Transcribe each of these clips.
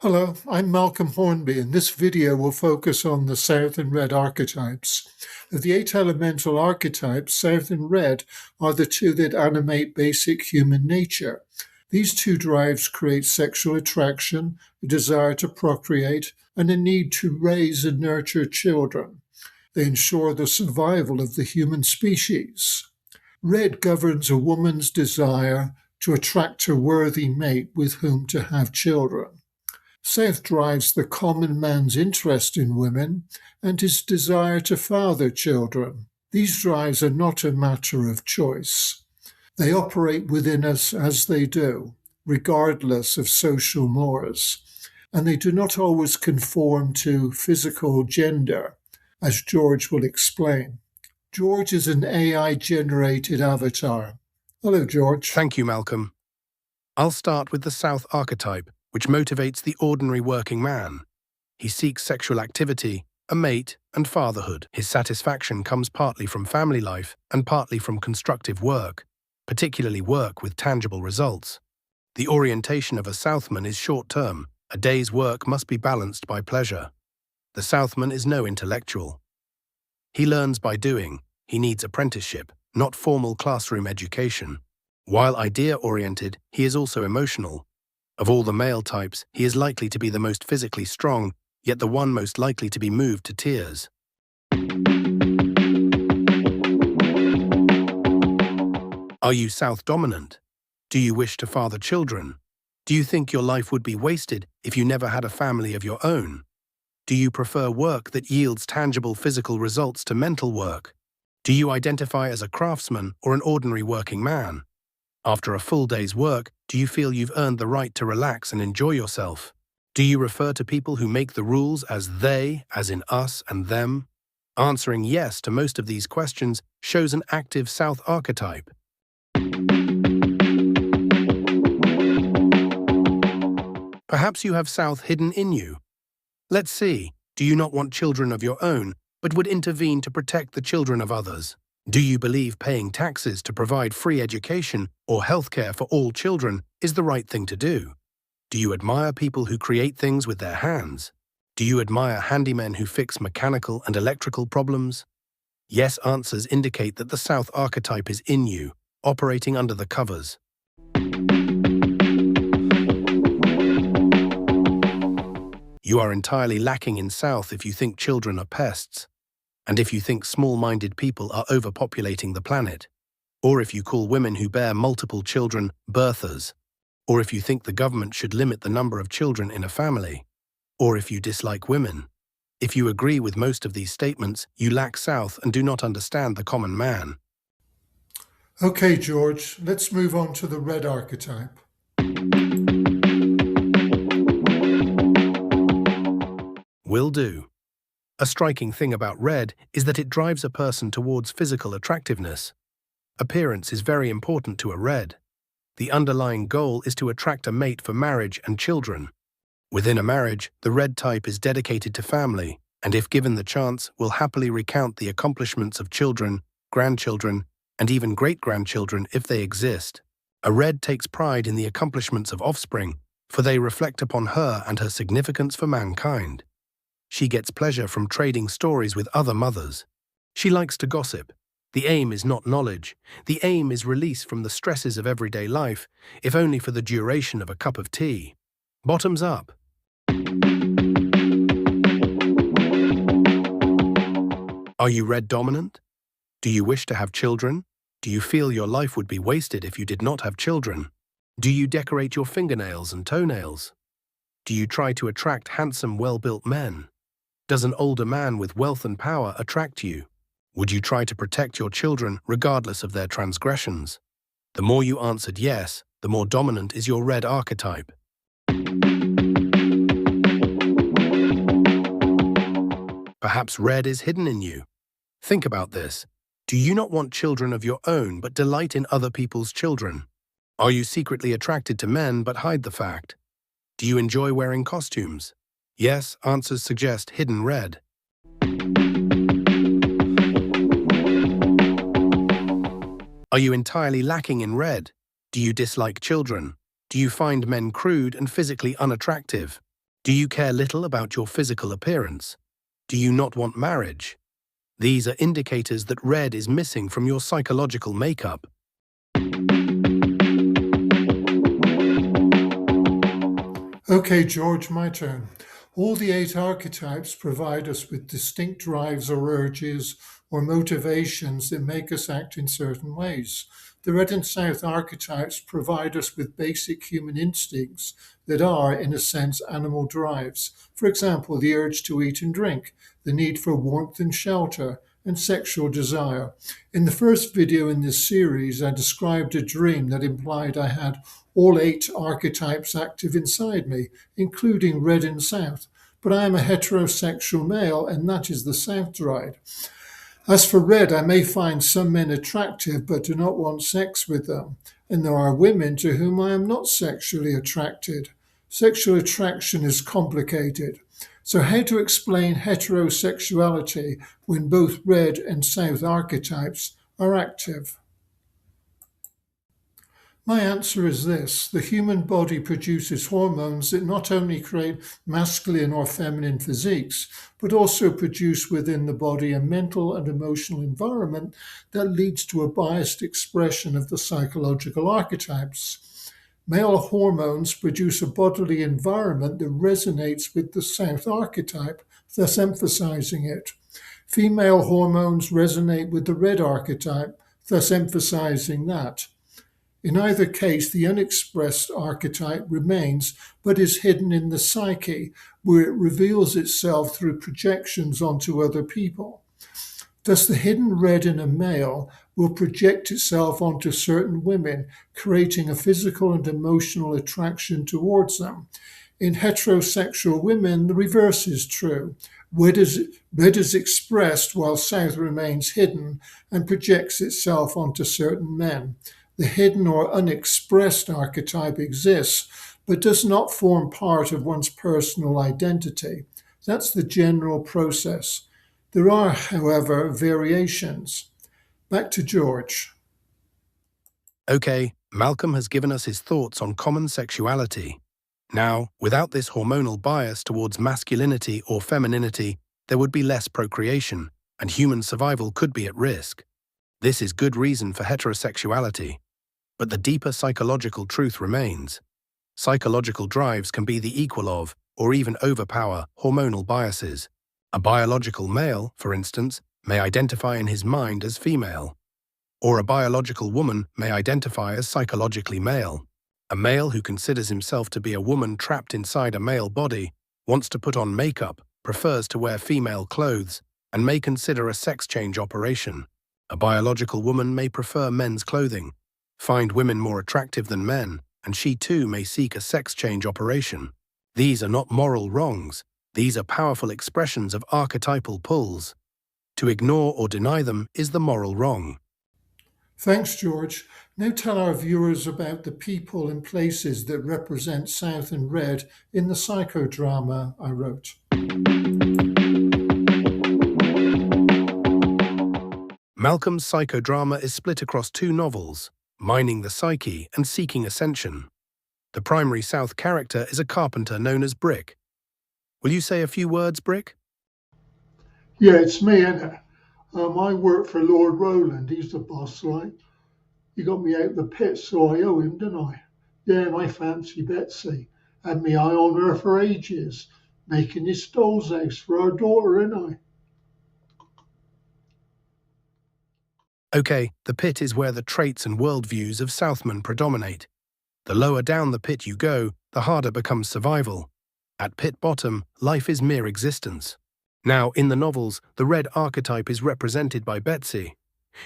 Hello, I'm Malcolm Hornby, and this video will focus on the South and Red archetypes. Of the 8 elemental archetypes, South and Red are the two that animate basic human nature. These two drives create sexual attraction, a desire to procreate, and a need to raise and nurture children. They ensure the survival of the human species. Red governs a woman's desire to attract a worthy mate with whom to have children. South drives the common man's interest in women and his desire to father children. These drives are not a matter of choice. They operate within us as they do, regardless of social mores, and they do not always conform to physical gender, as George will explain. George is an AI-generated avatar. Hello, George. Thank you, Malcolm. I'll start with the South archetype, which motivates the ordinary working man. He seeks sexual activity, a mate, and fatherhood. His satisfaction comes partly from family life and partly from constructive work, particularly work with tangible results. The orientation of a Southman is short-term. A day's work must be balanced by pleasure. The Southman is no intellectual. He learns by doing. He needs apprenticeship, not formal classroom education. While idea-oriented, he is also emotional. Of all the male types, he is likely to be the most physically strong, yet the one most likely to be moved to tears. Are you South dominant? Do you wish to father children? Do you think your life would be wasted if you never had a family of your own? Do you prefer work that yields tangible physical results to mental work? Do you identify as a craftsman or an ordinary working man? After a full day's work, do you feel you've earned the right to relax and enjoy yourself? Do you refer to people who make the rules as they, as in us and them? Answering yes to most of these questions shows an active South archetype. Perhaps you have South hidden in you. Let's see, do you not want children of your own, but would intervene to protect the children of others? Do you believe paying taxes to provide free education or healthcare for all children is the right thing to do? Do you admire people who create things with their hands? Do you admire handymen who fix mechanical and electrical problems? Yes answers indicate that the South archetype is in you, operating under the covers. You are entirely lacking in South if you think children are pests, and if you think small-minded people are overpopulating the planet, or if you call women who bear multiple children birthers, or if you think the government should limit the number of children in a family, or if you dislike women. If you agree with most of these statements, you lack South and do not understand the common man. Okay, George, let's move on to the Red archetype. Will do. A striking thing about Red is that it drives a person towards physical attractiveness. Appearance is very important to a Red. The underlying goal is to attract a mate for marriage and children. Within a marriage, the Red type is dedicated to family, and if given the chance, will happily recount the accomplishments of children, grandchildren, and even great-grandchildren if they exist. A Red takes pride in the accomplishments of offspring, for they reflect upon her and her significance for mankind. She gets pleasure from trading stories with other mothers. She likes to gossip. The aim is not knowledge. The aim is release from the stresses of everyday life, if only for the duration of a cup of tea. Bottoms up. Are you Red dominant? Do you wish to have children? Do you feel your life would be wasted if you did not have children? Do you decorate your fingernails and toenails? Do you try to attract handsome, well-built men? Does an older man with wealth and power attract you? Would you try to protect your children regardless of their transgressions? The more you answered yes, the more dominant is your Red archetype. Perhaps Red is hidden in you. Think about this. Do you not want children of your own but delight in other people's children? Are you secretly attracted to men but hide the fact? Do you enjoy wearing costumes? Yes answers suggest hidden Red. Are you entirely lacking in Red? Do you dislike children? Do you find men crude and physically unattractive? Do you care little about your physical appearance? Do you not want marriage? These are indicators that red is missing from your psychological makeup. Okay, George, my turn. All the 8 archetypes provide us with distinct drives or urges or motivations that make us act in certain ways. The red and south archetypes provide us with basic human instincts that are, in a sense, animal drives. For example, the urge to eat and drink, the need for warmth and shelter, and sexual desire. In the first video in this series, I described a dream that implied I had all 8 archetypes active inside me, including red and south. But I am a heterosexual male, and that is the south drive. As for red, I may find some men attractive but do not want sex with them, and there are women to whom I am not sexually attracted. Sexual attraction is complicated. So, how to explain heterosexuality when both red and south archetypes are active? My answer is this: the human body produces hormones that not only create masculine or feminine physiques, but also produce within the body a mental and emotional environment that leads to a biased expression of the psychological archetypes. Male hormones produce a bodily environment that resonates with the south archetype, thus emphasizing it. Female hormones resonate with the red archetype, thus emphasizing that. In either case, the unexpressed archetype remains, but is hidden in the psyche, where it reveals itself through projections onto other people. Thus, the hidden red in a male will project itself onto certain women, creating a physical and emotional attraction towards them. In heterosexual women, the reverse is true. Red is expressed while south remains hidden and projects itself onto certain men. The hidden or unexpressed archetype exists, but does not form part of one's personal identity. That's the general process. There are, however, variations. Back to George. Okay, Malcolm has given us his thoughts on common sexuality. Now, without this hormonal bias towards masculinity or femininity, there would be less procreation, and human survival could be at risk. This is good reason for heterosexuality. But the deeper psychological truth remains. Psychological drives can be the equal of, or even overpower, hormonal biases. A biological male, for instance, may identify in his mind as female. Or a biological woman may identify as psychologically male. A male who considers himself to be a woman trapped inside a male body, wants to put on makeup, prefers to wear female clothes, and may consider a sex change operation. A biological woman may prefer men's clothing, find women more attractive than men, and she too may seek a sex change operation. These are not moral wrongs. These are powerful expressions of archetypal pulls. To ignore or deny them is the moral wrong. Thanks, George. Now tell our viewers about the people and places that represent south and red in the psychodrama I wrote. Malcolm's psychodrama is split across 2 novels, Mining the Psyche and Seeking Ascension. The primary south character is a carpenter known as Brick. Will you say a few words, Brick? Yeah, it's me, innit? I work for Lord Roland. He's the boss, like. He got me out the pit, so I owe him, don't I? Yeah, and I fancy Betsy. Had me eye on her for ages, making this doll's house for our daughter, innit? Okay, the pit is where the traits and worldviews of Southmen predominate. The lower down the pit you go, the harder becomes survival. At pit bottom, life is mere existence. Now, in the novels, the red archetype is represented by Betsy.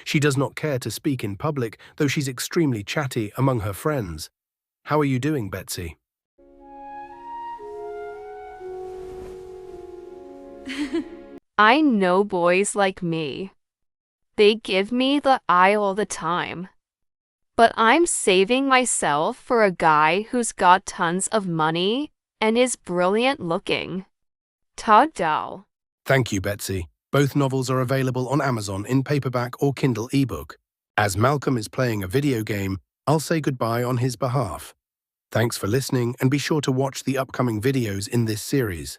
She does not care to speak in public, though she's extremely chatty among her friends. How are you doing, Betsy? I know boys like me. They give me the eye all the time. But I'm saving myself for a guy who's got tons of money and is brilliant looking. Todd Dow. Thank you, Betsy. Both novels are available on Amazon in paperback or Kindle ebook. As Malcolm is playing a video game, I'll say goodbye on his behalf. Thanks for listening, and be sure to watch the upcoming videos in this series.